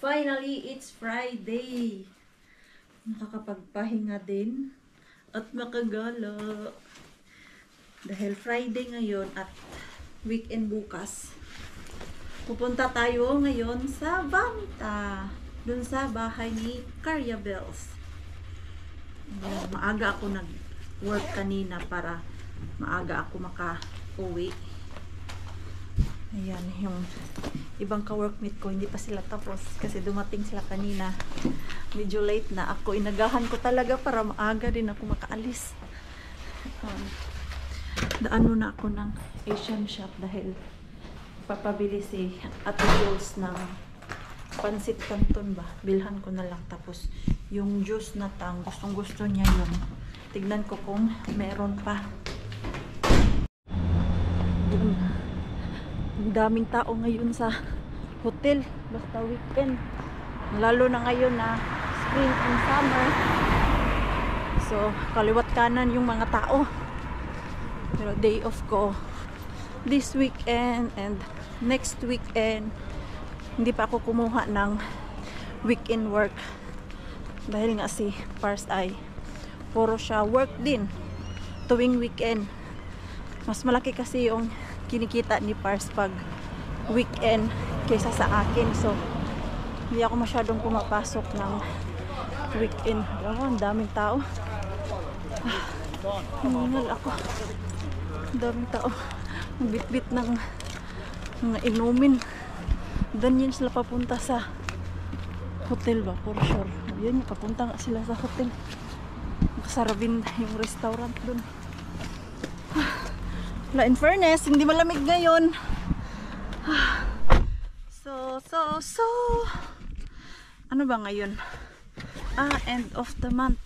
Finally, it's Friday. Nakakapagpahinga din at makagala. Dahil Friday ngayon at weekend bukas. Pupunta tayo ngayon sa Vanta. Dun sa bahay ni Carya Bells. Maaga ako nag-work kanina para maaga ako maka-uwi. Ayan, yung ibang ka-workmate ko, hindi pa sila tapos kasi dumating sila kanina. Medyo late na ako. Inagahan ko talaga para maaga din ako makaalis. Daan muna ako ng Asian shop dahil papabili si Ate Jules ng pansit canton ba. Bilhan ko na lang. Tapos yung juice na tang, gustong gusto niya yun. Tignan ko kung meron pa. Ang daming tao ngayon sa hotel, basta weekend. Lalo na ngayon na spring and summer. So, kaliwat kanan yung mga tao. Pero day off ko this weekend and next weekend. Hindi pa ako kumuha ng weekend work. Dahil nga si Pars ay puro siya work din tuwing weekend. Mas malaki kasi yung kinikita ni Pars pag weekend kaysa sa akin. So, hindi ako masyadong pumapasok ng weekend. Oh, ang daming tao. Hiningal ako. Ang daming tao. Ang bit-bit ng mga inumin. Dan yun sila papunta sa hotel ba? For sure. Yan, papunta nga sila sa hotel. Sarabin yung restaurant dun. Wala, in fairness, hindi malamig ngayon. So, ano ba ngayon? End of the month.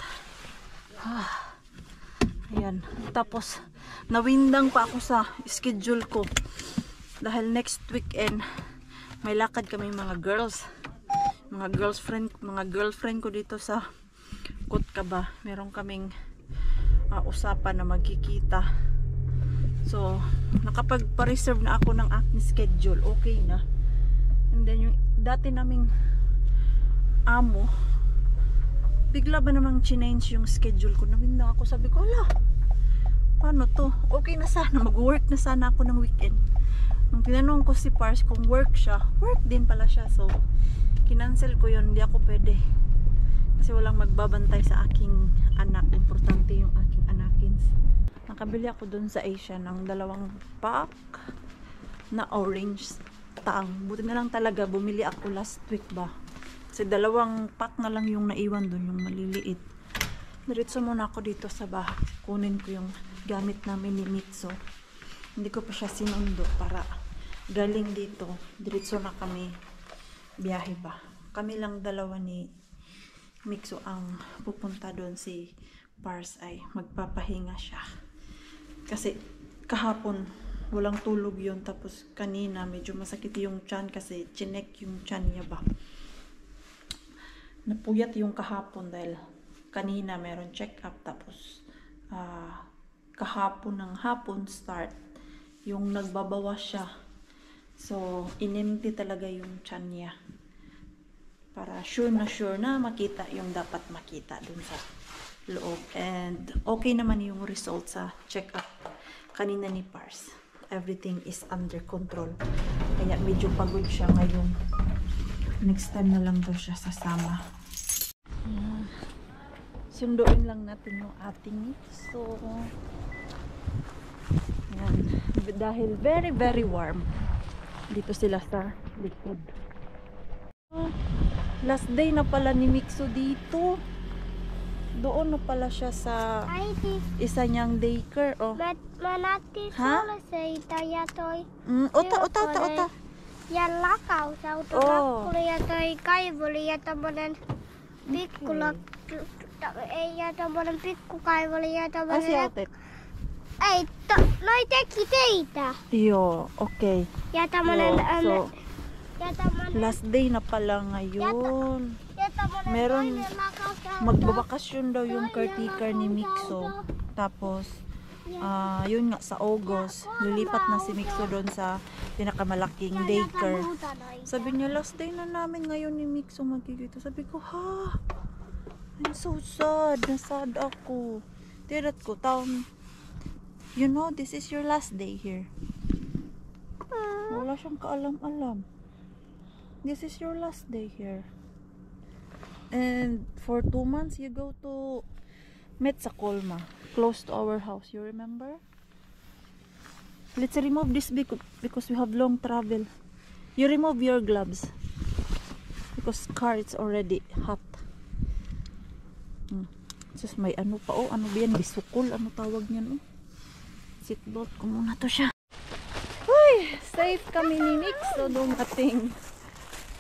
Ayan. Tapos, nawindang pa ako sa schedule ko. Dahil next weekend, may lakad kami mga girls. Mga girlfriend ko dito sa Kutkaba. Meron kaming usapan na magkikita. So, nakapagpa-reserve na ako ng aking schedule. Okay na. And then, yung dati naming amo, bigla ba namang change yung schedule ko? Nawindang ako. Sabi ko, ala, paano to? Okay na sana. Mag-work na sana ako ng weekend. Nung tinanong ko si Pars kung work siya, work din pala siya. So, kinancel ko yun. Hindi ako pwede. Kasi walang magbabantay sa aking anak. Importante yung aking anakins. Nakabili ako dun sa Asia ng 2 pack na orange tang. Buti na lang talaga bumili ako last week ba. Kasi 2 pack na lang yung naiwan dun, yung maliliit. Diretso muna ako dito sa bahay. Kunin ko yung gamit namin ni Mitso. Hindi ko pa siya sinundo para galing dito. Diretso na kami biyahe ba. Kami lang 2 ni Mitso ang pupunta doon. Si Pars ay magpapahinga siya. Kasi kahapon walang tulog yun. Tapos kanina medyo masakit yung tiyan kasi chinek yung tiyan niya ba. Napuyat yung kahapon dahil kanina meron check up. Tapos kahapon ng hapon start yung nagbabawas siya. So inimti talaga yung tiyan niya. Para sure na makita yung dapat makita dun sa loob. And okay naman yung result sa check-up kanina ni Pars. Everything is under control. Kaya medyo pagod siya ngayon. Next time na lang daw siya sasama. Sunduin lang natin yung ating so yan. Dahil very warm dito sila sa likod. Last day na pala ni Mitso dito. Doon na pala siya sa isa niyang daycare. Oh. Ha? Ota. Yan lakaw sa autolak kuliah toy kai boleh ya tabanan pikkulak ya tabanan pikku kai boleh ya tabanan. Asiatet. Noite kiteita. Yo, okay. Ya tabanan so, last day na pala ngayon. Meron magbabakasyon daw yung caretaker ni Mitso. Tapos yun nga, sa August, lilipat na si Mixo doon sa pinakamalaking daycare. Sabi niya, last day na namin ngayon ni Mixo magkikita. Sabi ko, ha? I'm so sad. Nasad ako. Tirat ko, you know, this is your last day here. Wala siyang kaalam-alam. This is your last day here. And for 2 months, you go to Metsakolma, close to our house. You remember? Let's remove this because we have long travel. You remove your gloves because car it's already hot. Just may ano pa, oh, ano ba yan? Bisukol, ano tawag niyan, oh. Seatbelt ko muna to siya. Uy, safe kami ni Mix, so dumating.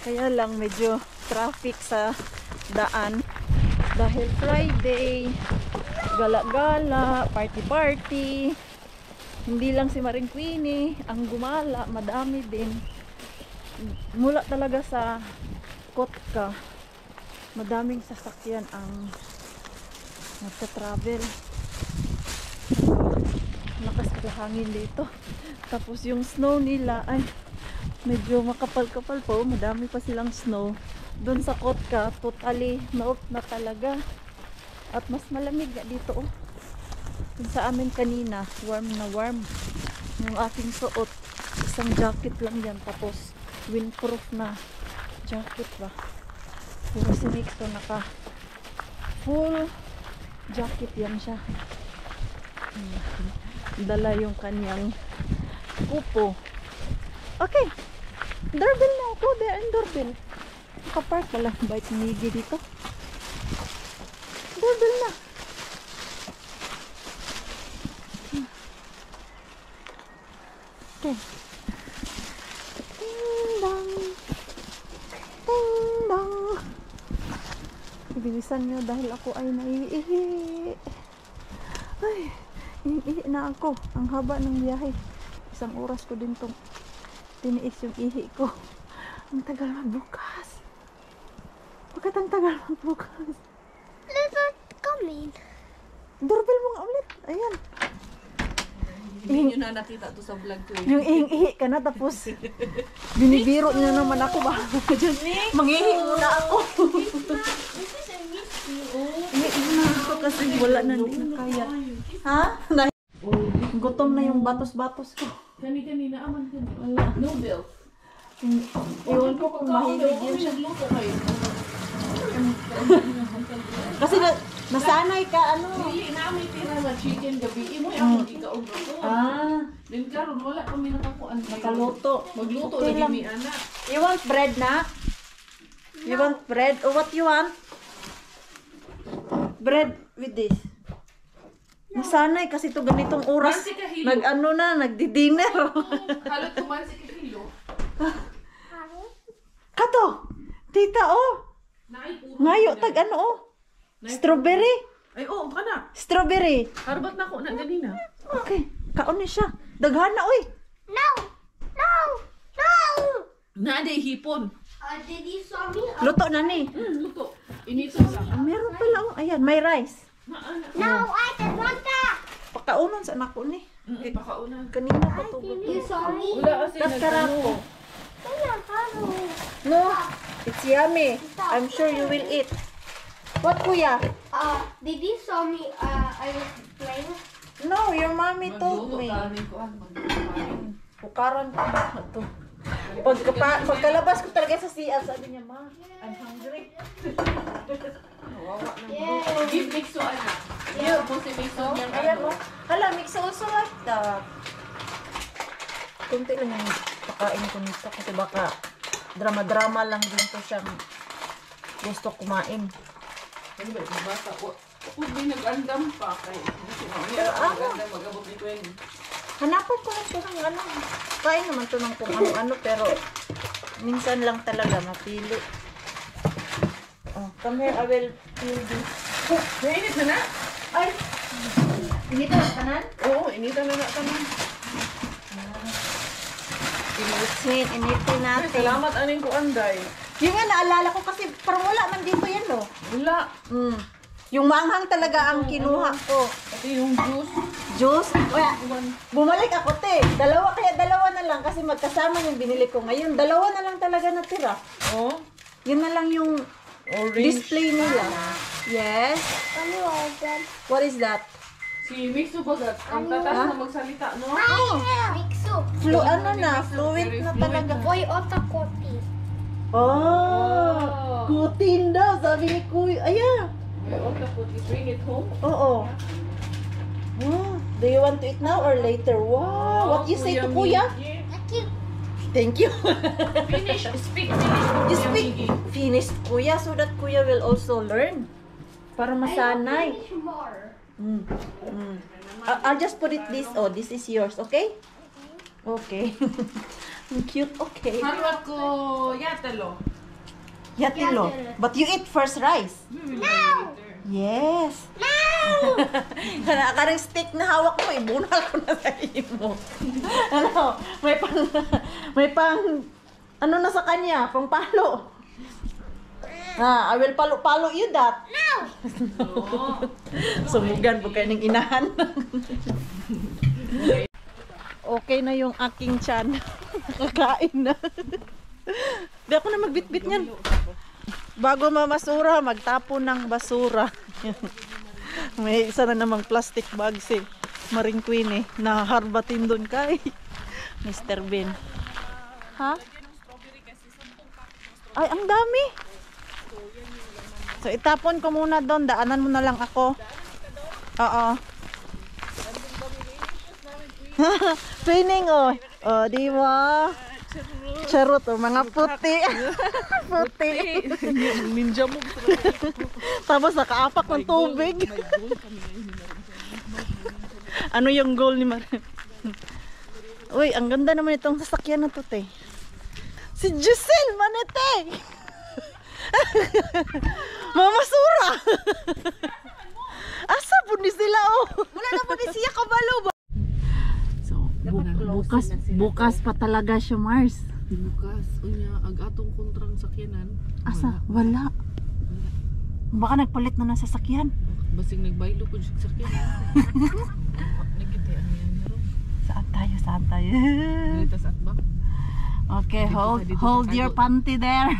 Kaya lang medyo traffic sa daan dahil Friday, gala-gala, party-party. Hindi lang si Maring Queenie ang gumala, madami din. Mula talaga sa Kotka, madaming sasakyan ang nagta-travel. Lakas pala hangin dito. Tapos yung snow nila ay medyo makapal-kapal po. Madami pa silang snow. Doon sa Kotka, totally melt na talaga. At mas malamig na dito, oh. Doon sa amin kanina, warm na warm. Yung aking suot, isang jacket lang yan. Tapos windproof na jacket ba. Pero si Mixo naka full jacket yan siya. Dala yung kanyang kupo. Okay. Doorbell na ako. There ang doorbell. Nakapark pala. Bait nigi dito. Doorbell na. Okay. Ding dong. Ding dong. Ibilisan nyo dahil ako ay naiihi. Ay. Ihi na ako. Ang haba ng biyahe. 1 oras ko din tong tiniis yung ihi ko. Ang tagal magbukas. Bakit ang tagal magbukas? Let us come in. Doorbell mo nga ulit. Ayan. Hindi nyo na nakita to sa vlog ko. Yung ihing-ihi ka na tapos binibiro niya naman ako ba? Mangihi muna ako. Ihi muna ako kasi wala na din kaya. Ha? Gutom na yung batos-batos ko. Kanina aman ka na. Wala. Noodles. Iwan ko kung mahilig yun siya. Nagluto kayo. Kasi nasanay ka ano. Dili namin tira na chicken gabi. Imo yung ikaog ko. Then karon wala kami nakakuan. Nakaluto. Magluto Okay lagi lang. ni anak. You want bread na? You want bread? Or what you want? Bread with this. Nasanay kasi to ganitong oras. Mansi ka hilo. Nag-ano na, nagdi-dinner. Halot tumansi ka kilo. Kato! Tita, oh! Naay puro. Ngayo, tag ano, oh! Strawberry! Ay oo ka na. Strawberry! Harbat na ko na ganina. Okay, kaon ni siya. Daghana, oy! No! No! No! Na day hipon. Did you saw me? Luto na ni. Luto. Inito sa. Meron pala, oh. Ayan, may rice. No, I don't want that. Pakaunon sa anak ko ni. Pakauna. Kanina pa to. You saw me? Wala kasi Kaskarako. No, it's yummy. I'm sure you will eat. What, kuya? Did you saw me? I was playing. No, your mommy told Magluto me. ka ni kuan. Pukaran ko ba ito? Pagkalabas ko talaga sa CR, sabi niya, Ma, I'm hungry. Give mixo anak. Yeah, po si mixo niya. Ayan mo. Hala, mix also like that. Kunti lang yung pakain ko nito kasi baka drama-drama lang din to siyang gusto kumain. Ano ba, yung bata ko? Kung di nag-andam pa, kay gusto mo. Pero ako, Nag-andam, mag-abot ni Gwen. hanapan ko na ito ng ano. Kain naman to ng kung ano-ano pero minsan lang talaga mapili. Oh, come here, I will peel this. Nainit na na? Ay! Dito ang kanan? Oo, initan na na kami. Initin natin. Salamat aning ko anday. Yung nga naalala ko kasi parang wala man dito yan, no? Wala. Yung maanghang talaga ang kinuha ko. Pati yung juice. Juice. Bumalik ako, te. Dalawa na lang kasi magkasama yung binili ko. Ngayon, dalawa na lang talaga natira. Oh, Yun na lang yung orange. display nila. Yes. Ano open? What is that? Si Mixu bagat. Ang tatas na magsalita, no? Mixu. Fluid na talaga. Boy otakoti. Oh, kutin daw, sabi ni Kuya. Ayan. May otak ko, bring it home. Oo. Oh, do you want to eat now or later? Wow, what you say to Kuya? Miggy. Thank you. Finish, speak finish. You speak finish, Kuya, so that Kuya will also learn. Para masanay. I'll just put it this. Oh, this is yours, okay? Okay. Cute, okay. Harwat ko, yatelo. Yatilo. But you eat first rice. No! Yes. No! Karang stick na hawak mo, ibunal ko na sa imo. Ano, may pang, ano na sa kanya, pang palo. I will palo you that. No! Sumugan po kayo ng inahan. Okay na yung aking tiyan. Nakakain na. Di ako na magbitbit niyan. Bago mamasura, magtapon ng basura. May isa na namang plastic bag si Maring Queen na harbatin doon kay Mr. Bean. Ha? Ay, ang dami. So, itapon ko muna doon. Daanan mo na lang ako. Oo. Pining, oh. Oh, di ba? Charot, oh. Mga puti. Puti. Ninja mo. Tapos nakaapak ng tubig. Ano yung goal ni Maria? Uy, ang ganda naman itong sasakyan na to, te. Si Giselle Manete! Mamasura! Asa po ni sila, oh? Wala na po ni siya kabalo ba? So, bukas pa talaga siya, Mars. Bukas, unya, agatong kontrang sakyanan. Asa? Wala. Baka nagpalit na ng sasakyan. Basing nagbaylo ko siya sakyanan. Nagkita, ano yan meron? Saan tayo? Saan tayo? Dito sa atbang. Okay, hold your panty there.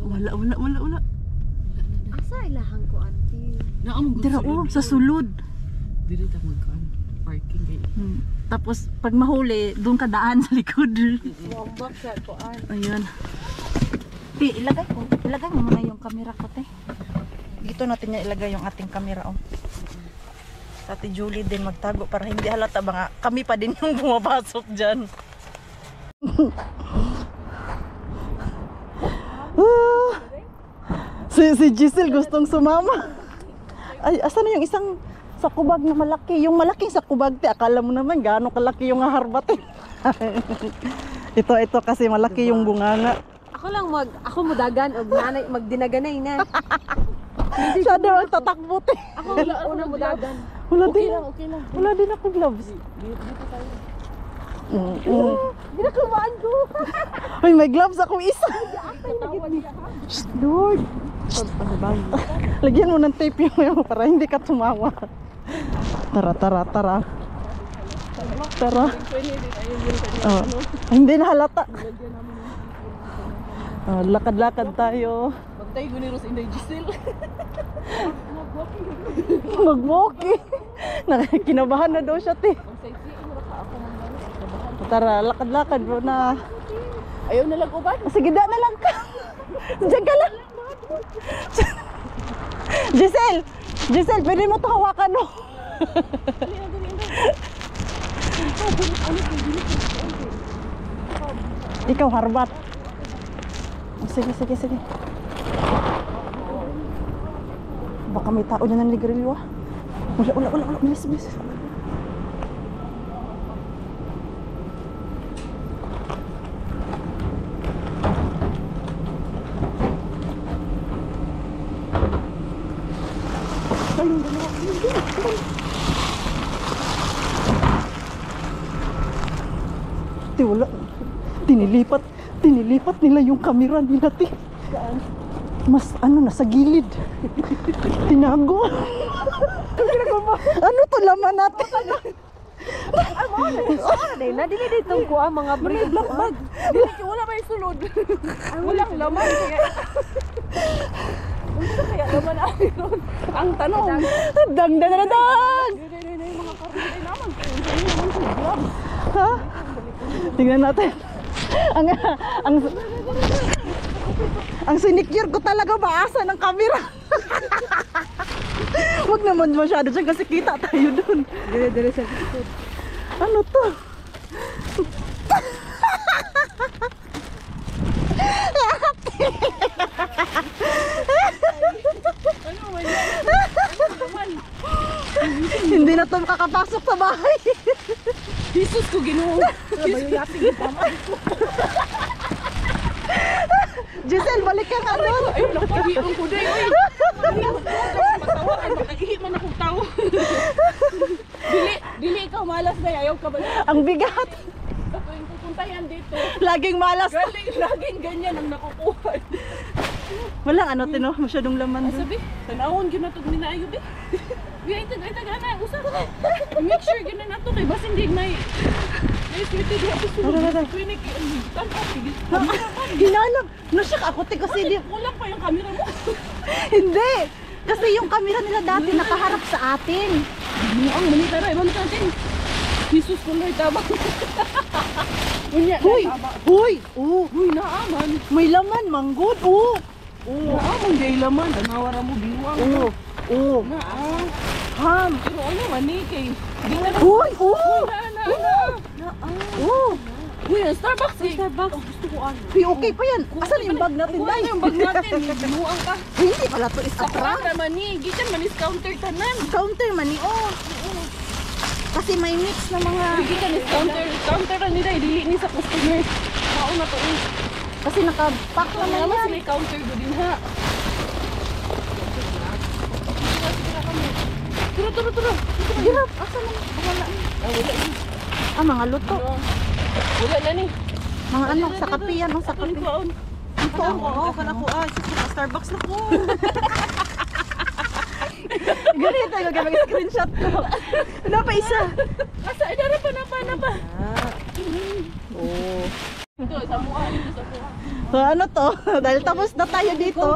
Wala. Asa ilahang ko, ate? Tira, oh, sa sulod. Dili ta magkaan. Parking kayo. Tapos, pag mahuli, doon ka daan sa likod. Wambak sa kuan. Ayun. Ilagay mo muna yung camera ko, te. Dito natin niya ilagay yung ating camera, oh. Sa Ate Julie din magtago para hindi halata baka kami pa din yung bumapasok dyan. Si Giselle gustong sumama. Ay, asan na yung isang sakubag na malaki? Yung malaking sakubag, te. Akala mo naman gaano kalaki yung haharbatin. ito kasi malaki yung bunganga. Ako mudagan og nanay magdinaganay na. Siya daw ang tatakbo, te. Ako una mudagan. Wala Okay din. lang, okay lang. Wala din ako gloves. Dito tayo. Ginakumaan ko. Ay, may gloves akong isa. Shh, Lord. Lagyan mo ng tape yung para hindi ka tumawa. Tara. Oh, hindi na halata. Oh, lakad-lakad tayo. Magtay ko ni Rose Inday Giselle. Mag-walking. Kinabahan na daw siya, te. Tara, lakad-lakad bro na. Ayaw na lang uban. Sige, da na lang ka. Diyan ka lang. Giselle, pwede mo ito hawakan, no? Ikaw, harbat. Sige. Baka may tao dyan ng ligrilyo, ah. Wala. Bilis. Wala. Tinilipat nila yung camera nila, te. Mas ano, nasa gilid. Tinago. Ano to laman natin? Dili dito ko ang mga breed. Wala ba yung sulod? Walang laman kaya. Unsa kaya laman natin ron? Ang tanong. Dang dang dang dang. Yung mga karne naman. Ha? Tingnan natin. Ang sinicure ko talaga maasa ng camera. Huwag naman masyado dyan kasi kita tayo dun. Dire sa likod. Ano to? Hindi na to makakapasok sa bahay. Jesus ko Ginoo. Giselle, balik ka ka doon. Ay, nakahirong ko day. Oy. Matawa ay makahihi man akong tao. Dili ikaw malas na ayaw ka ba? Ang bigat. Sa tuwing pupuntahan dito, Laging malas. laging ganyan ang nakukuha. Walang ano tino, masyadong laman doon. Sabi, tanawon gyud nato minaayo be. Ay tag ana usa. Make sure gyud na nato kay bas hindi may swerte di ako sa clinic tan sige. Ginanap. Nasyak ako te kasi di. Kulang pa yung camera mo. Hindi. Kasi yung camera nila dati nakaharap sa atin. Ang manita ra ibang natin. Jesus ko Lord tabang. Unya Huy! Huy! Oh, Uy, naaman. may laman, manggod. Oh! Naaman day laman. Tanawara mo biwang. Oh! Oh! Naa. Ham! Pero ano man ni kay. Di na Huy! Oh! na. Oh! Uy, ang Starbucks. Starbucks. Gusto ko ano. Hey, okay pa yan. Asan yung bag natin, Kuha Day? na yung bag natin. Binuang ka. Hindi pala to is Sa atras. para man ni. Gitan man is counter tanan. Counter man ni. Oh! Kasi may mix na mga... Gitan is counter. Counter na nila. Dili ni sa customer. Mauna to eh. Kasi nakapack Ano naman naman yan. sila yung counter do din ha. Turo. Hirap. Asan na? Wala. Wala ni. Ah, mga luto. Wala na ni. Mga ano, sa kape yan. Oh, sa Ako ni kape. Kwaon. Ito, oo. Kana ko. Ah, Starbucks na ko. Ganito yung gagawin screenshot ko. Ano pa isa? Asa, idara pa na pa. Oh. Ito, sa mukha. Ito sa mukha. So ano to? Dahil tapos na tayo dito.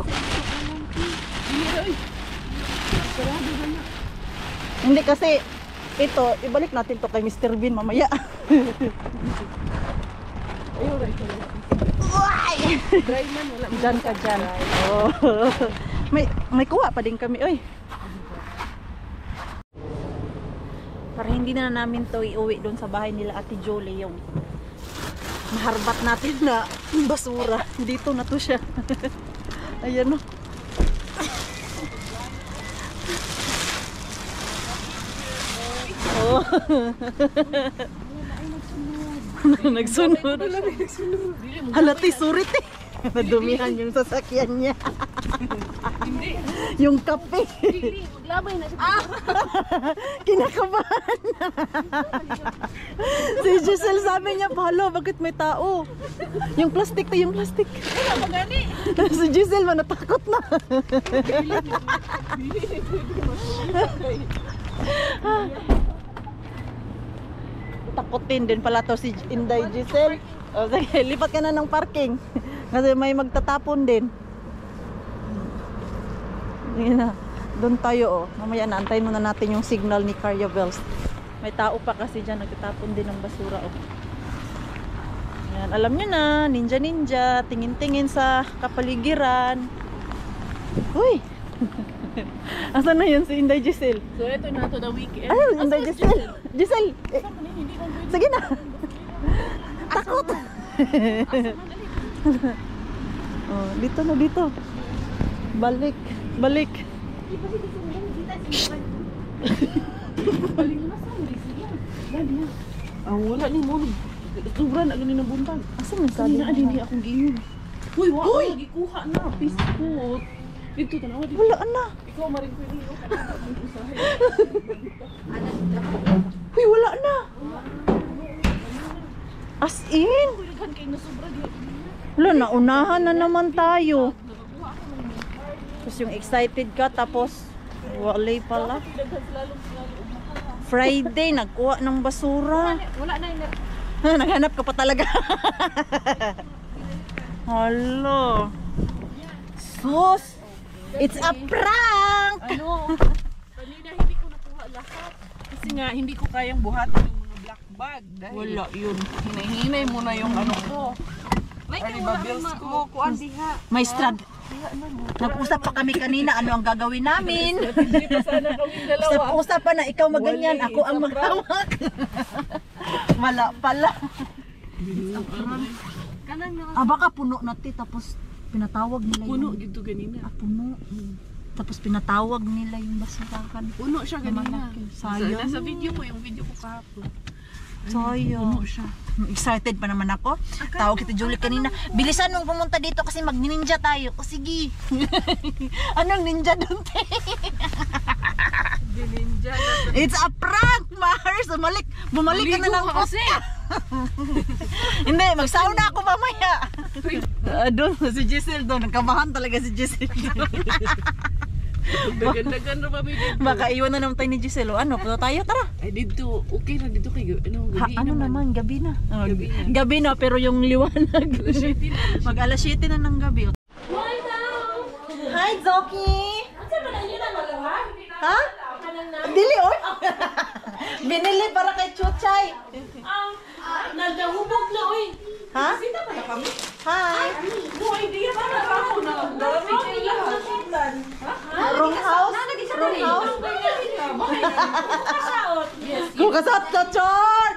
Hindi kasi ito, ibalik natin to kay Mr. Bean mamaya. Ayun, right. Uy! Dry man, wala. Diyan ka dyan. Oh. May kuha pa din kami. Oy. Para hindi na namin to iuwi doon sa bahay nila Ate Jolie yung maharbat natin na basura. Dito na to siya. Ayan o. Oh. Nagsunod. Halati surit eh. Nadumihan yung sasakyan niya. Yung kape. Labay na siya. Kinakabahan na. Si Giselle sabi niya, "Palo, bakit may tao?" Yung plastic to, yung plastic. Wala magani. Si Giselle man natakot na. Takutin din pala to si Inday Giselle. O sige, lipat ka na ng parking. Kasi may magtatapon din. Yun na. Doon tayo oh. Mamaya na, antayin muna natin yung signal ni Carrier Bells. May tao pa kasi dyan, nagtatapon din ng basura oh. Yan, alam nyo na, ninja. Tingin-tingin sa kapaligiran. Uy! Asan na yun si Inday Giselle? So ito na to the weekend. Ay, Inday Giselle! Giselle! Eh, Hindi ko pwede. sige na! Takot! Oh, dito na dito. Balik. Balik na sa hindi siya. Dali na. Ang wala ni mo. Sobra na ganin ng buntag. Asan yung Sabi sabi na hindi akong giyon. Uy, wa lagi kuha na. Biskut. Dito tanaw dito. Wala na. Ikaw maring pwede yo ka ng usahay. Uy, wala na. As in. Kuligan kay na sobra di. Wala, naunahan na naman tayo. Nakakuha ako ng Tapos yung excited ka, tapos walay pala. Friday, nagkuha ng basura. Wala na yung Naghanap ka pa talaga. Hello. Sus! It's a prank! ano, kanina hindi ko nakuha lahat. Kasi nga, hindi ko kayang buhatin yung mga black bag. Dahil Wala yun. hinahinay mo na yung ano ko. May wala bills ko. Kuan diha. May strad. Nag-usap pa kami kanina ano ang gagawin namin. Hindi pa sana kaming dalawa. Usap pa na ikaw maganyan, ako ang maghawak. Wala pala. Baka puno na ti, tapos pinatawag nila Puno yung gito ganina. puno. Tapos pinatawag nila yung basurahan. Puno siya ganina. Sayang. Nasa video ko, yung video ko kahapon. Sayang. Puno siya. Excited pa naman ako. Tawag kita Julie kanina. Bilisan mong pumunta dito kasi mag-ninja tayo. O sige. Anong ninja doon, te? Dininja na. It's a prank, Mars! Bumalik ka na ng kasi. Hindi, magsauna ako mamaya. Doon, si Giselle doon. Nagkabahan talaga si Giselle. Dagan-dagan na ba may dito? Baka iwan na naman tayo ni Giselle. O ano, punta tayo, tara. Ay dito, okay na dito kayo. Ano, gabi Ano naman, gabi na. Gabi na. Gabi na, pero yung liwanag. Mag alas 7 na ng gabi. Hi, Zoki! Ha? Dili, oy! Binili para kay Chuchay. Nagdahubog na, oy. Ha? Sita pa na kami. Hi! No idea para ako na. Dami kayo lahat. Room house? Room house? Kukasaot na, Chor!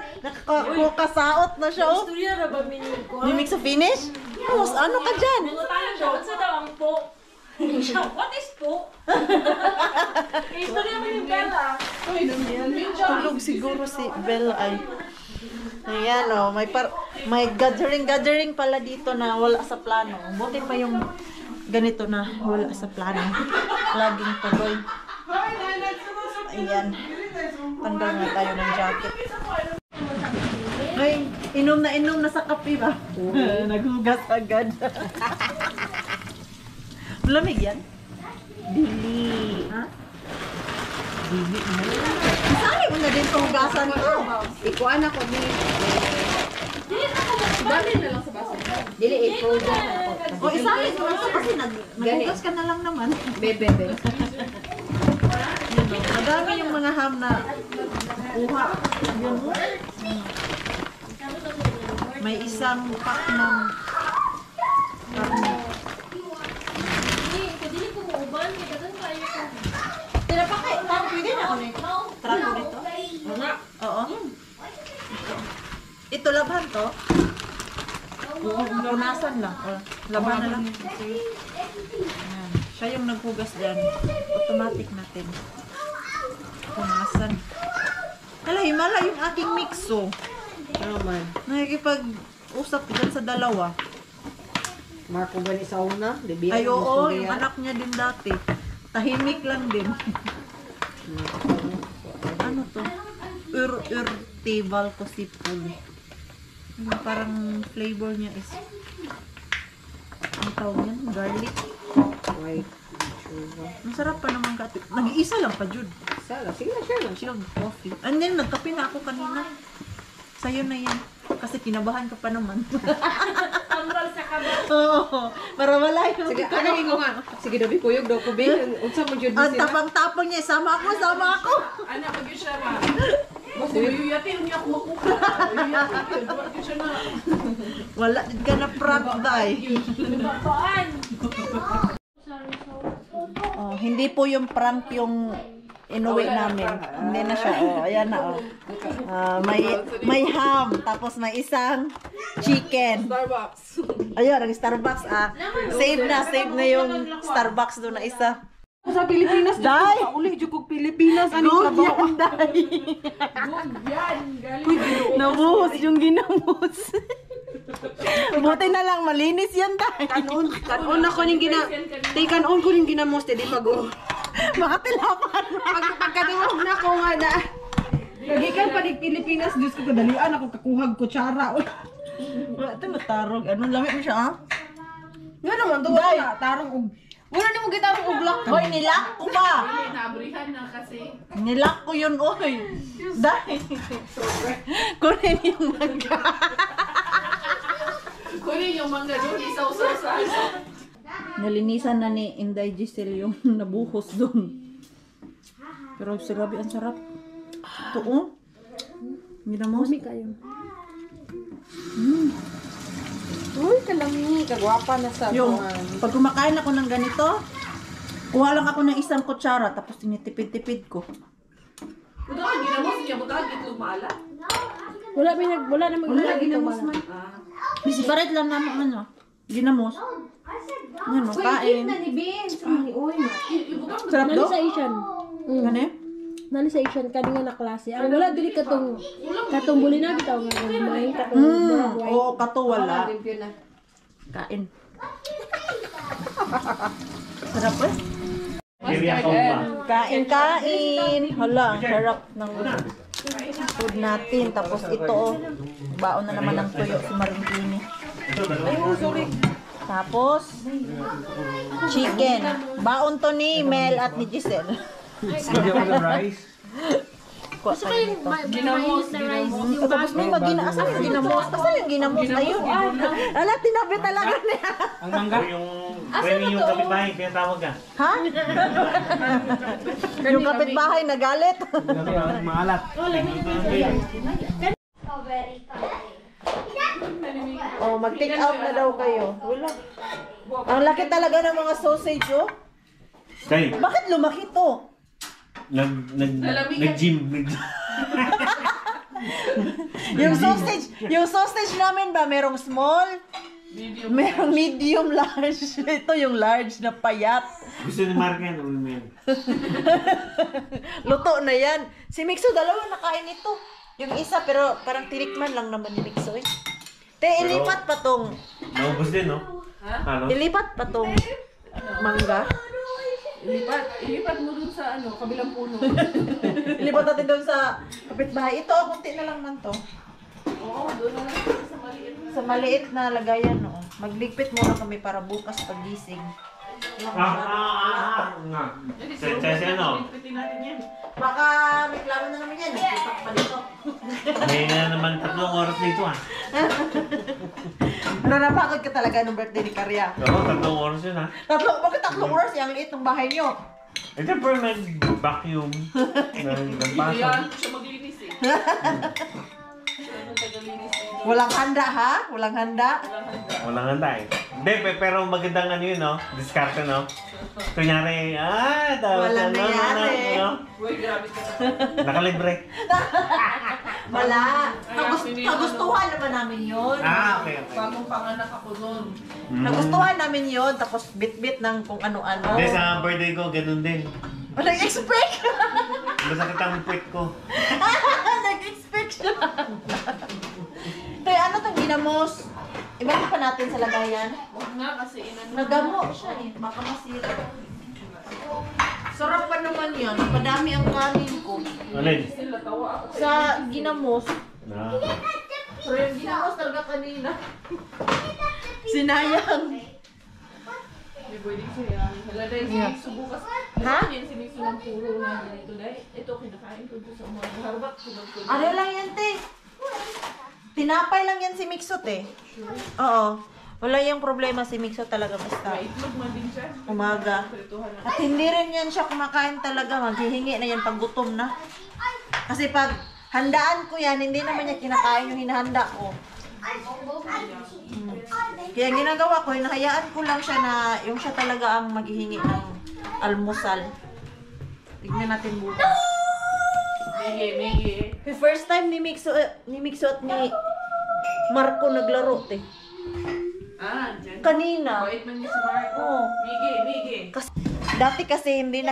Kukasaot na siya, oh. Istorya na ba minyo ko? May mix of finish? Tapos, ano ka dyan? What sa daw ang po? What is po? Istorya mo yung Bella. Tulog siguro si Bella ay. Ayan o, may gathering pala dito na wala sa plano. Buti pa yung ganito na wala sa plano. Laging tuloy. Ayan. Tanggal nga tayo ng jacket. Ay, inom na sa kape ba? Naghugas agad. Lamig yan? Dili. Ha? Dili mo. Saan mo na din sa hugasan ko? Ikuan ako ni. Dami na lang sa baso. Dili i-frozen ako. O isali mo lang kasi naghugas ka na lang naman. Bebe. Madami yung mga ham na kuha. Yun mo. May isang pack ng karne. Pwede na ako na ito. Trapo dito? Oo. Ito laban to? Punasan lang. Laban na lang. Ayan. Siya yung naghugas dyan. Automatic natin. Punasan. Hala, himala yung aking mixo. Naman. Nakikipag-usap dyan sa dalawa. Marco ba ni sa una? Ay, oo. Yung anak niya din dati. Tahimik lang din. Ano to? Irritable ko sipul. Parang flavor niya is ang tawag yan? Garlic. White. Masarap pa naman ka. Nag-iisa lang pa, Jude. Sala. Sige na, share lang. Silang coffee. And then, nagkape na ako kanina. Sa'yo na yan. Kasi kinabahan ka pa naman. Tambal sa kaba. Oo. Para wala yung... Sige, ano ko nga. Sige, dabi kuyog daw ko, Bin. Unsa mo jud Ang sila? tapang-tapang niya. Sama ako. Anak, pag yun siya ma. Basta yuyuyati, hindi ako makuha. Yuyuyati, yun siya na. Wala din ka na prank, day. Oh, hindi po yung prank yung inuwi namin. Hindi na siya. Oh, ayan na. Oh. May ham. Tapos may isang chicken. Starbucks. Ayun, ang Starbucks. Save na yung Starbucks doon na isa. Sa Pilipinas, Day! uli jud kog Pilipinas ani Good trabaho. yan, day. Yan, galing. Nabuhos yung ginamos. Buti na lang, malinis yan, day. Kanon ako ning kanon ko ning ginamos di pag Baka tilapan. pagkadungog na ko nga na. Nagikan pa ning Pilipinas, Diyos ko kadalian ako kakuhag kutsara. Wala ito matarog. Anong lamit mo siya, ha? Nga naman to wala tarong og Wala ni mo kita ang ublak. Hoy, nilak ko ba? Naabrihan na kasi. Nilak ko yun, oy. Dahil. Kunin yung mangga. Kunin yung mangga doon, isaw-saw sa ano. Nalinisan na ni Inday Giselle yung nabuhos doon. Pero grabe, ang sarap. Ito, oh. Ginamos. kayo. Uy, kalami. Kagwapa na sa Yung, kuwan. pag kumakain ako ng ganito, kuha lang ako ng isang kutsara, tapos tinitipid-tipid ko. Budahan, ginamos niya, budahan, itlog maala. Wala na Wala, ginamos man. Bisibaret lang naman, ano. Ginamos. Yan, no, kain. ni Ben. Uy, Sarap do? Sa Asian. Gani? Nani sa Asian kani nga na klase. Ang wala dili katong buli na bitaw nga may katong white. Oo, kato wala. Kain. Sarap eh. Kain, kain. Hala, ang sarap ng food natin. Tapos ito, oh, baon na naman ng tuyo si Maringkini. Tapos, chicken. Baon to ni Mel at ni Giselle. Kuha tayo nito. Ginamos, Tapos may magina. Asan yung ginamos? Asan yung ginamos? Ayun. Ala, tinabi talaga niya. Ang mangga? Yung kapitbahay, tinatawag ka. Ha? Yung kapitbahay nagalit. Maalat. Oh, mag-take out na daw kayo. Wala. Ang laki talaga ng mga sausage, oh. Kay, Bakit lumaki to? nag-gym. Yung sausage namin ba, merong small, merong medium, large. Ito yung large na payat. Gusto ni Mark yan, ulo mo yan. Luto na yan. Si Mixo, dalawa nakain ito. Yung isa, pero parang tinikman lang naman ni Mixo, eh. Te, ilipat pa tong, Naubos din, no? Ano? ilipat pa tong mangga. Ilipat mo dun sa ano, kabilang puno. Ilipat natin doon sa kapitbahay. Ito, kunti na lang man to. Oo, doon na lang sa maliit. Sa maliit na lagayan, no. Magligpit muna kami para bukas pagising. Nga. Sa ano? Pitin natin yan. Baka may klaro na naman yan. Lipat pa dito. May na naman 3 oras dito, ah. Pero napagod ka talaga ng birthday ni Karya. Oo, 3 oras yun, ah. Bakit 3 oras? Yung liit ng bahay nyo. Eh, siyempre, nag-vacuum. Nagpasok. Yan, siya maglinis eh. Siya ang tagalinis eh. Walang handa, ha? Walang handa. Walang handa, eh. Hindi, pero magandang ano yun, no? Diskarte, no? Kunyari, dapat Walang nangyari. Uy, grabe ka na. Nakalibre. Wala. Nagustuhan naman namin yun. Okay. Bagong panganak ako noon. Nagustuhan namin yun. Tapos bit-bit ng kung ano-ano. Hindi, sa birthday ko, ganun din. Nag-expect! Masakit ang puwit ko. Nag-expect siya. Kaya ano itong ginamos? Ibalik pa natin sa lagayan. Huwag na kasi inano. Nagamo siya eh. Baka masira. Sarap pa naman yan. Padami ang kanin ko. Alin? Sila tawa ako. Sa ginamos. Na. Pero yung ginamos talaga kanina. Sinayang. Hindi pwedeng siya. Hala dahil sinusubukas. Ha? Yan siniso ng puro na ganito dahil. Ito kinakain ko doon sa mga harbat. Ano lang yan, te? Tinapay lang yan si Mixot eh. Oo. Wala yung problema si Mixot talaga basta. May itlog man din siya. Umaga. Prituhan na. At hindi rin yan siya kumakain talaga. Maghihingi na yan pag gutom na. Kasi pag handaan ko yan, hindi naman niya kinakain yung hinahanda ko. Kaya ginagawa ko, hinahayaan ko lang siya na yung siya talaga ang maghihingi ng almusal. Tignan natin bukas. Migi. First time ni Mixo at ni Marco naglaro, te. Dyan. Kanina. Wait man niya si Marco. Oo. Migi. Dati kasi hindi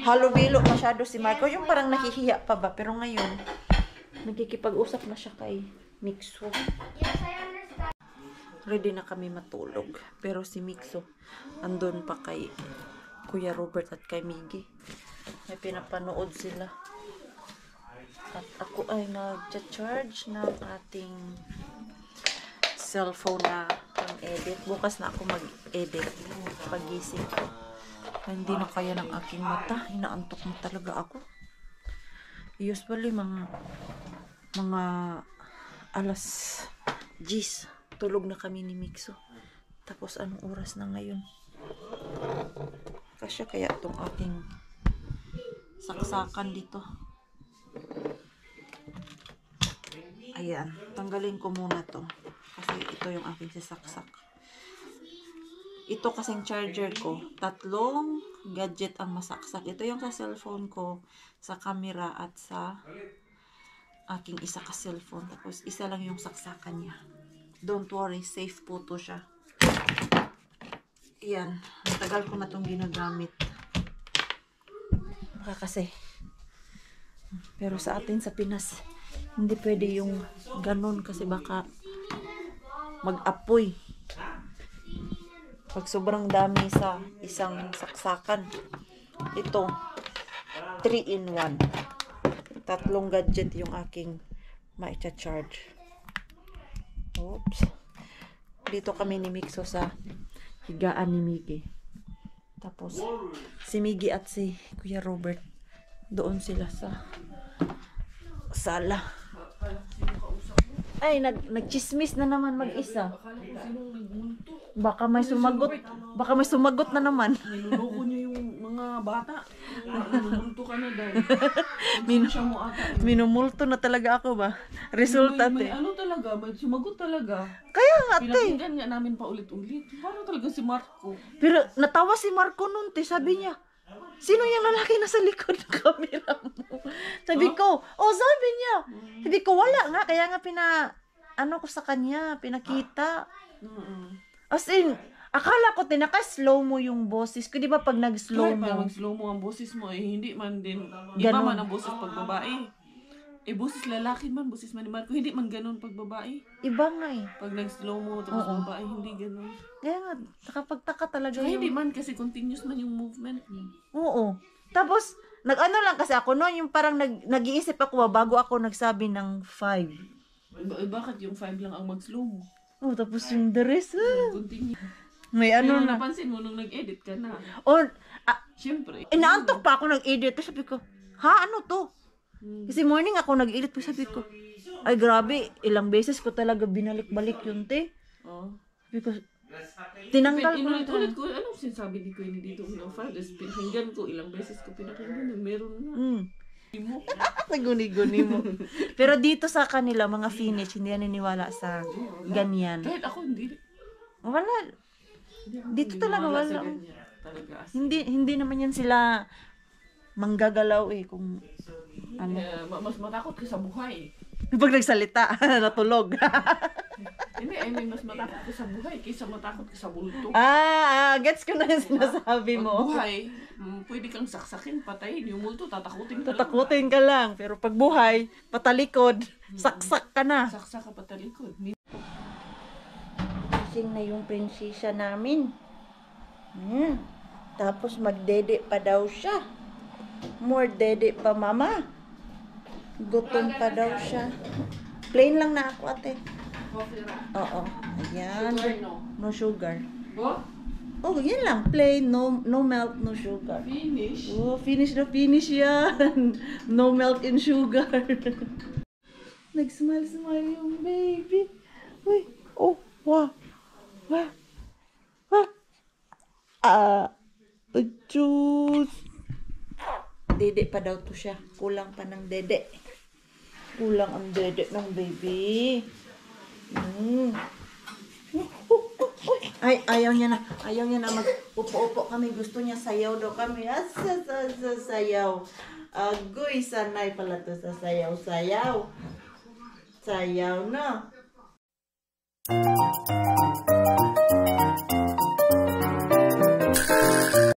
halubilo masyado si Marco. Yung parang nahihiya pa ba. Pero ngayon, nagkikipag-usap na siya kay Mixo. Ready na kami matulog. Pero si Mixo, andun pa kay Kuya Robert at kay Miggy. May pinapanood sila. At ako ay nag-charge ng ating cellphone na pang-edit. Bukas na ako mag-edit pagising ko. Hindi na kaya ng aking mata. Inaantok na talaga ako. Usually, mga alas 10, tulog na kami ni Mixo. Tapos, anong oras na ngayon? Kasya kaya itong aking saksakan dito. Ayan, tanggalin ko muna to. Kasi ito yung aking sasaksak. Ito kasing charger ko. 3 gadget ang masaksak. Ito yung sa cellphone ko, sa camera at sa aking isa ka cellphone. Tapos isa lang yung saksakan niya. Don't worry, safe po to siya. Ayan, matagal ko na itong ginagamit. Baka kasi. Pero sa atin sa Pinas, hindi pwede yung ganun kasi baka mag-apoy. Pag sobrang dami sa isang saksakan. Ito, 3-in-1. 3 gadget yung aking ma-charge. Oops. Dito kami ni Mixo sa higaan ni Miggy. Tapos, si Miggy at si Kuya Robert, doon sila sa sala. Ay, nagchismis na naman mag-isa. Baka may sumagot. Baka may sumagot na naman. Niloloko niya yung mga bata. Minumulto ka na dahil. Siya mo ata. Minumulto na talaga ako ba? Resulta May ano talaga, may sumagot talaga. Kaya nga, te. Pinakinggan nga namin pa ulit-ulit. Parang talaga si Marco. Pero natawa si Marco nun, te. Sabi niya, sino yung lalaki na sa likod ng camera mo? Sabi ko, sabi niya. Sabi ko, wala nga. Kaya nga ano ko sa kanya, pinakita. As in, akala ko naka-slow mo yung boses ko. Di ba pag nag-slow Kahit parang mo? mag-slow mo ang boses mo, hindi man din. Iba Ganon. man ang boses pag babae. Boses lalaki man, boses man ni Marco. Hindi man ganun pag babae. Iba nga eh. Pag nag-slow mo, tapos babae, hindi ganun. Kaya nga, nakapagtaka talaga Tsaka yung... hindi man kasi continuous man yung movement. Oo. Tapos, nag-ano lang kasi ako no, yung parang nag-iisip ako bago ako nagsabi ng 5. Bakit yung 5 lang ang mag-slow mo? Tapos yung the rest, Continue. may Pero ano na. napansin mo nung nag-edit ka na. Siyempre. Inaantok pa ako nag-edit. Tapos sabi ko, ano to? Kasi morning ako nag-edit. Tapos sabi ko, ay grabe, ilang beses ko talaga binalik-balik yun, te. Sabi ko, tinanggal ko na Inulit-ulit ko, anong sinasabi ni Queenie dito ng fathers? Pinakinggan ko, ilang beses ko pinakinggan, meron na. Mo. Naguni-guni mo. Pero dito sa kanila, mga Finnish, hindi naniniwala sa ganyan. Kahit ako, hindi. Wala. Dito talaga wala. Talaga. Hindi naman yan sila manggagalaw eh kung ano. Mas matakot ka sa buhay. Pag nagsalita, natulog. Hindi, I mean, mas matakot ka sa buhay kaysa matakot ka sa bulto. Gets ko na yung sinasabi Pag mo. buhay, pwede kang saksakin, patayin. Yung multo, tatakutin ka lang. Tatakutin ka lang. Pero pag buhay, patalikod, saksak ka na. Saksak ka patalikod. Gising na yung prinsesya namin. Tapos magdede pa daw siya. More dede pa mama. Gutom pa daw siya. Plain lang na ako ate. Oo. Ayan. No sugar. Yan lang. Plain. No milk, no sugar. Finish. Finish na finish yan. No milk and sugar. Nag-smile yung baby. Uy. Wow. Juice. Dede pa daw to siya. Kulang pa ng dede. Kulang ang dede ng baby. Ay, ayaw niya na. Ayaw niya na mag-upo-upo kami. Gusto niya sayaw daw kami. Sayaw. Agoy, sanay pala to sa sayaw. Sayaw na.